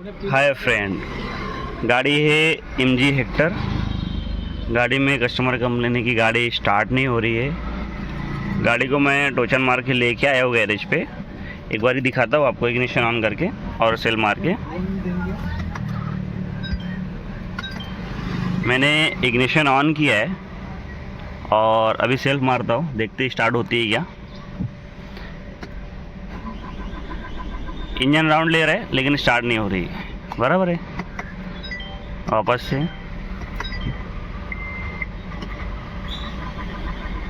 Hi friend, गाड़ी है MG Hector. गाड़ी में कस्टमर कंप्लेन की गाड़ी स्टार्ट नहीं हो रही है। गाड़ी को मैं टोचन मार के लेके आया हूँ गैरेज पे। एक बार ही दिखाता हूँ आपको इग्निशन ऑन करके और सेल मार के। मैंने इग्निशन ऑन किया है और अभी सेल्फ मारता हूँ, देखते स्टार्ट होती है क्या। इंजन राउंड ले रहा है लेकिन स्टार्ट नहीं हो रही, बराबर है। वापस से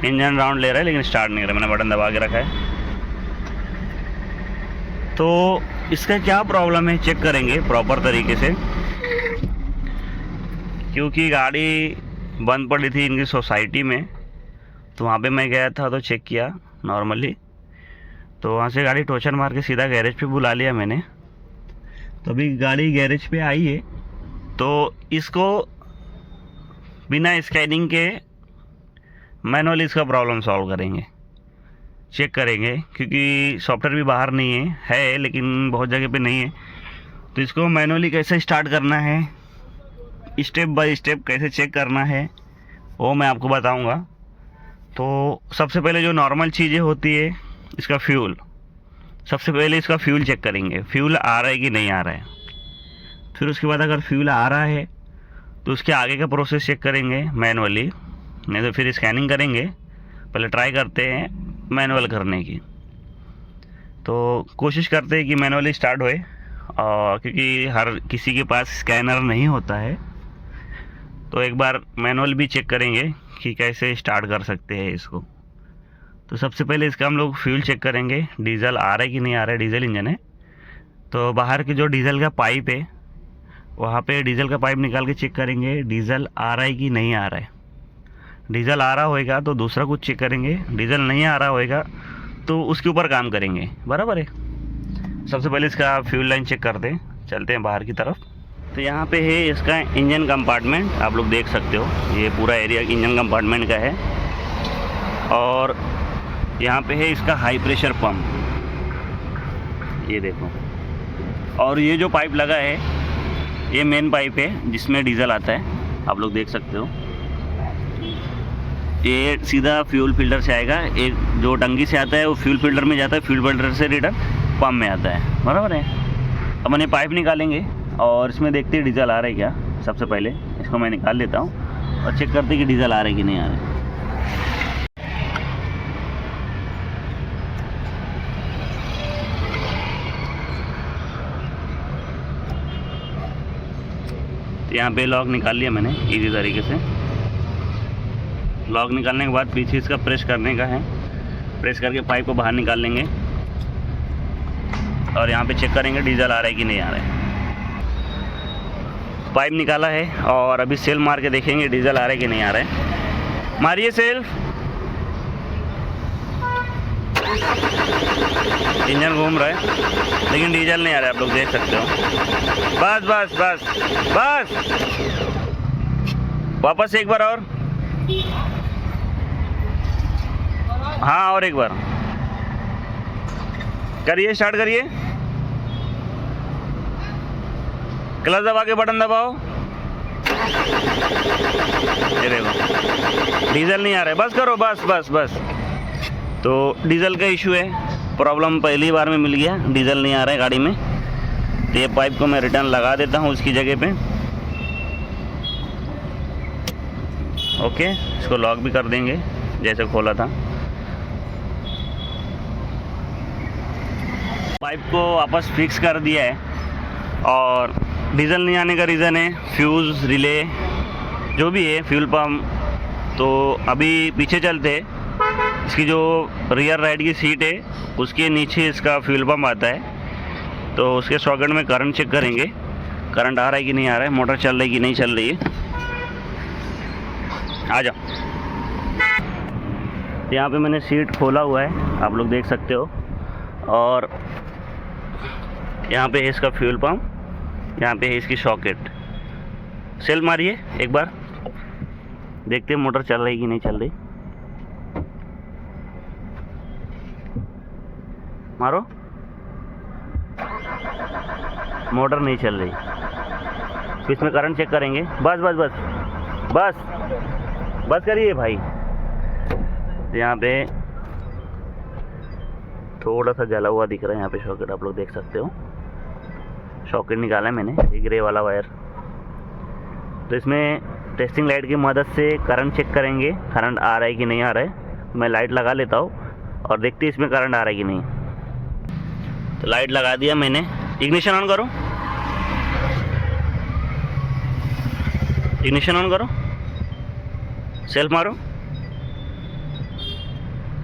इंजन राउंड ले रहा है लेकिन स्टार्ट नहीं हो रहा। मैंने बटन दबा के रखा है, तो इसका क्या प्रॉब्लम है चेक करेंगे प्रॉपर तरीके से। क्योंकि गाड़ी बंद पड़ी थी इनकी सोसाइटी में, तो वहाँ पे मैं गया था तो चेक किया नॉर्मली। तो वहाँ से गाड़ी टोचन मार के सीधा गैरेज पे बुला लिया मैंने। तो अभी गाड़ी गैरेज पे आई है, तो इसको बिना स्कैनिंग के मैनुअली इसका प्रॉब्लम सॉल्व करेंगे, चेक करेंगे। क्योंकि सॉफ्टवेयर भी बाहर नहीं है लेकिन बहुत जगह पे नहीं है। तो इसको मैनुअली कैसे स्टार्ट करना है, स्टेप बाय स्टेप कैसे चेक करना है, वो मैं आपको बताऊंगा। तो सबसे पहले जो नॉर्मल चीज़ें होती है, इसका फ्यूल। सबसे पहले इसका फ्यूल चेक करेंगे, फ्यूल आ रहा है कि नहीं आ रहा है। फिर उसके बाद अगर फ्यूल आ रहा है तो उसके आगे का प्रोसेस चेक करेंगे मैनुअली, नहीं तो फिर स्कैनिंग करेंगे। पहले ट्राई करते हैं मैनुअल करने की, तो कोशिश करते हैं कि मैनुअली स्टार्ट होए। और क्योंकि हर किसी के पास स्कैनर नहीं होता है, तो एक बार मैनुअल भी चेक करेंगे कि कैसे स्टार्ट कर सकते हैं इसको। तो सबसे पहले इसका हम लोग फ्यूल चेक करेंगे, डीजल आ रहा है कि नहीं आ रहा है। डीजल इंजन है तो बाहर की जो डीजल का पाइप है, वहाँ पे डीजल का पाइप निकाल के चेक करेंगे डीजल आ रहा है कि नहीं आ रहा है। डीजल आ रहा होएगा तो दूसरा कुछ चेक करेंगे, डीजल नहीं आ रहा होएगा तो उसके ऊपर काम करेंगे, बराबर है। सबसे पहले इसका फ्यूल लाइन चेक करते हैं, चलते हैं बाहर की तरफ। तो यहाँ पे है इसका इंजन कंपार्टमेंट, आप लोग देख सकते हो ये पूरा एरिया इंजन कंपार्टमेंट का है। और यहाँ पे है इसका हाई प्रेशर पंप, ये देखो। और ये जो पाइप लगा है ये मेन पाइप है जिसमें डीजल आता है, आप लोग देख सकते हो। ये सीधा फ्यूल फिल्टर से आएगा, एक जो टंकी से आता है वो फ्यूल फिल्टर में जाता है, फ्यूल फिल्टर से रिटर्न पंप में आता है, बराबर है। अब मैंने पाइप निकालेंगे और इसमें देखते हैं डीजल आ रहा है क्या। सबसे पहले इसको मैं निकाल लेता हूँ और चेक करते हैं कि डीजल आ रहा है कि नहीं आ रहा है। तो यहाँ पे लॉक निकाल लिया मैंने इजी तरीके से। लॉक निकालने के बाद पीछे इसका प्रेस करने का है, प्रेस करके पाइप को बाहर निकाल लेंगे और यहाँ पे चेक करेंगे डीजल आ रहा है कि नहीं आ रहा है। पाइप निकाला है और अभी सेल मार के देखेंगे डीजल आ रहा है कि नहीं आ रहा है। मारिए सेल, इंजन घूम रहा है लेकिन डीजल नहीं आ रहा है, आप लोग देख सकते हो। बस बस बस बस, वापस एक बार और, हाँ और एक बार करिए, स्टार्ट करिए। क्लच दबा के बटन दबाओ, ये देखो डीजल नहीं आ रहा है। बस करो, बस बस बस। तो डीजल का इशू है, प्रॉब्लम पहली बार में मिल गया, डीजल नहीं आ रहा है गाड़ी में। तो ये पाइप को मैं रिटर्न लगा देता हूँ उसकी जगह पे। ओके, इसको लॉक भी कर देंगे जैसे खोला था। पाइप को वापस फिक्स कर दिया है। और डीजल नहीं आने का रीज़न है फ्यूज़, रिले, जो भी है, फ्यूल पम्प। तो अभी पीछे चलते, इसकी जो रियर राइट की सीट है उसके नीचे इसका फ्यूल पम्प आता है। तो उसके सॉकेट में करंट चेक करेंगे, करंट आ रहा है कि नहीं आ रहा है, मोटर चल रही है कि नहीं चल रही है। आ जाओ। यहाँ पे मैंने सीट खोला हुआ है, आप लोग देख सकते हो। और यहाँ पे है इसका फ्यूल पम्प, यहाँ पे है इसकी सॉकेट। सेल मारिए एक बार, देखते हैं मोटर चल रही कि नहीं चल रही। मारो, मोटर नहीं चल रही। तो इसमें करंट चेक करेंगे। बस बस बस बस बस करिए भाई। यहाँ पे थोड़ा सा जला हुआ दिख रहा है, यहाँ पे सॉकेट आप लोग देख सकते हो। सॉकेट निकाला है मैंने, ये ग्रे वाला वायर। तो इसमें टेस्टिंग लाइट की मदद से करंट चेक करेंगे, करंट आ रहा है कि नहीं आ रहा है। मैं लाइट लगा लेता हूँ और देखते हैं इसमें करंट आ रहा है कि नहीं। तो लाइट लगा दिया मैंने। इग्निशन ऑन करो, इग्निशन ऑन करो, सेल्फ मारो।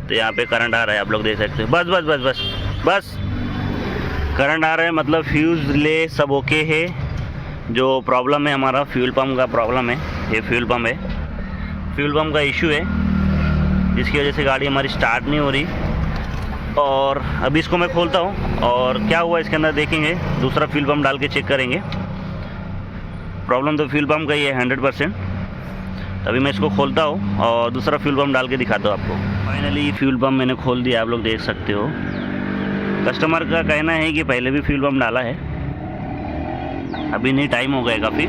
तो यहाँ पे करंट आ रहा है, आप लोग देख सकते हो। बस बस बस बस बस करंट आ रहा है, मतलब फ्यूज़ ले सब ओके है। जो प्रॉब्लम है हमारा फ्यूल पम्प का प्रॉब्लम है, ये फ्यूल पम्प है, फ्यूल पम्प का इशू है, जिसकी वजह से गाड़ी हमारी स्टार्ट नहीं हो रही। और अभी इसको मैं खोलता हूँ और क्या हुआ इसके अंदर देखेंगे, दूसरा फ्यूल पम्प डाल के चेक करेंगे। प्रॉब्लम तो फ्यूल पम्प का ही है 100%। अभी मैं इसको खोलता हूँ और दूसरा फ्यूल पम्प डाल के दिखाता हूँ आपको। फाइनली फ्यूल पम्प मैंने खोल दिया, आप लोग देख सकते हो। कस्टमर का कहना है कि पहले भी फ्यूल पम्प डाला है, अभी नहीं, टाइम हो गया काफ़ी।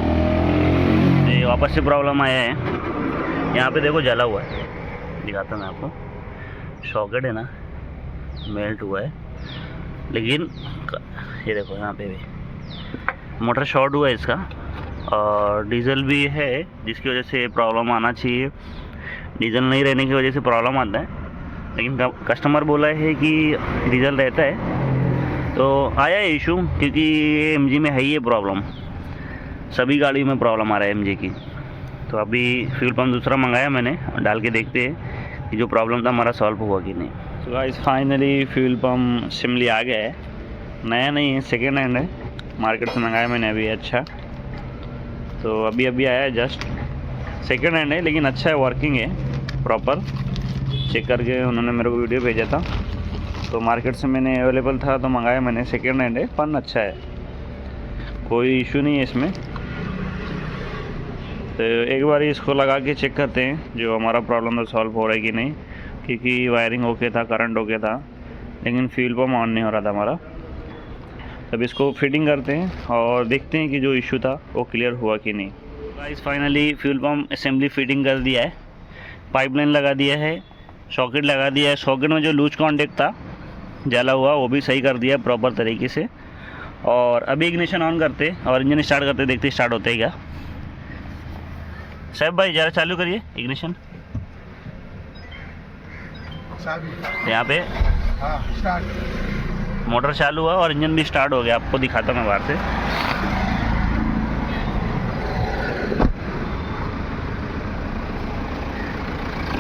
ये वापस से प्रॉब्लम आया है। यहाँ पे देखो जला हुआ है, दिखाता हूँ मैं आपको। सॉकेट है ना, मेल्ट हुआ है, लेकिन ये देखो यहाँ पे भी मोटर शॉर्ट हुआ है इसका, और डीजल भी है जिसकी वजह से प्रॉब्लम आना चाहिए। डीजल नहीं रहने की वजह से प्रॉब्लम आता है, लेकिन कस्टमर बोला है कि डीजल रहता है तो आया है इशू, क्योंकि ये एमजी में है ही ये प्रॉब्लम। सभी गाड़ियों में प्रॉब्लम आ रहा है एमजी की। तो अभी फ्यूल पम्प दूसरा मंगाया मैंने, डाल के देखते हैं कि जो प्रॉब्लम था हमारा सॉल्व हुआ कि नहीं। तो guys finally fuel pump Simli आ गया है। नया नहीं है, सेकेंड हैंड है, मार्केट से मंगाया मैंने अभी। अच्छा, तो अभी अभी आया है, जस्ट सेकेंड हैंड है, लेकिन अच्छा है, वर्किंग है प्रॉपर। चेक करके उन्होंने मेरे को वीडियो भेजा था, तो मार्केट से मैंने अवेलेबल था तो मंगाया मैंने। सेकेंड हैंड है, फन अच्छा है, कोई इशू नहीं है इसमें। तो एक बार इसको लगा के चेक करते हैं जो हमारा प्रॉब्लम तो सॉल्व हो रहा है कि नहीं, क्योंकि वायरिंग ओके था, करंट ओके था, लेकिन फ्यूल पम्प ऑन नहीं हो रहा था हमारा। तब इसको फिटिंग करते हैं और देखते हैं कि जो इशू था वो क्लियर हुआ कि नहीं। Guys finally fuel pump assembly fitting कर दिया है, पाइपलाइन लगा दिया है, सॉकेट लगा दिया है। सॉकेट में जो लूज कॉन्टेक्ट था जला हुआ वो भी सही कर दिया प्रॉपर तरीके से। और अभी इग्निशन ऑन करते और इंजन स्टार्ट करते, देखते स्टार्ट होता है क्या। साहब भाई ज़रा चालू करिए इग्निशन। यहाँ पे मोटर चालू हुआ और इंजन भी स्टार्ट हो गया, आपको दिखाता हूँ मैं बाहर से।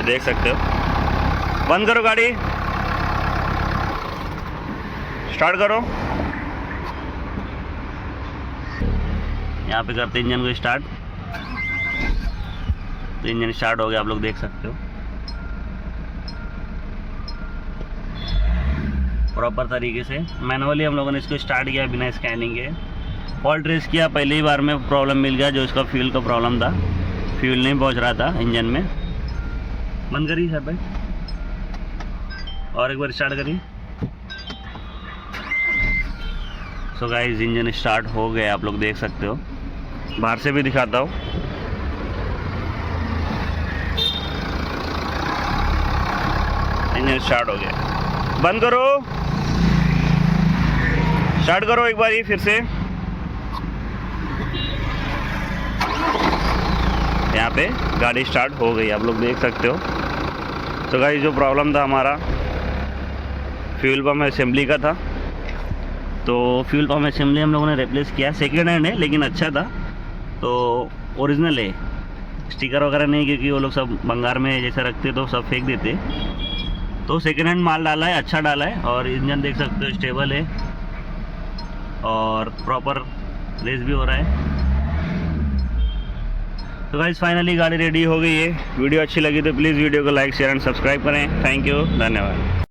देख सकते हो। बंद करो गाड़ी, स्टार्ट करो। यहाँ पे करते इंजन को स्टार्ट, तो इंजन स्टार्ट हो गया, आप लोग देख सकते हो प्रॉपर तरीके से। मैनुअली हम लोगों ने इसको स्टार्ट किया बिना स्कैनिंग के। फॉल्ट ट्रेस किया, पहले ही बार में प्रॉब्लम मिल गया, जो इसका फ्यूल का प्रॉब्लम था, फ्यूल नहीं पहुंच रहा था इंजन में। बंद करिए सर भाई, और एक बार स्टार्ट करिए। सो गाइस इंजन स्टार्ट हो गया, आप लोग देख सकते हो। बाहर से भी दिखाता हूँ। इंजन स्टार्ट हो गया। बंद करो, स्टार्ट करो एक बार ये फिर से। यहाँ पे गाड़ी स्टार्ट हो गई, आप लोग देख सकते हो। तो गाइस जो प्रॉब्लम था हमारा फ्यूल पम्प असेंबली का था, तो फ्यूल पम्प असेंबली हम लोगों ने रिप्लेस किया। सेकेंड हैंड है लेकिन अच्छा था, तो ओरिजिनल है, स्टिकर वगैरह नहीं, क्योंकि वो लोग सब बंगार में जैसे रखते तो सब फेंक देते। तो सेकेंड हैंड माल डाला है, अच्छा डाला है। और इंजन देख सकते हो स्टेबल है और प्रॉपर रेस भी हो रहा है। तो गाइस फाइनली गाड़ी रेडी हो गई है। वीडियो अच्छी लगी तो प्लीज़ वीडियो को लाइक शेयर एंड सब्सक्राइब करें। थैंक यू, धन्यवाद।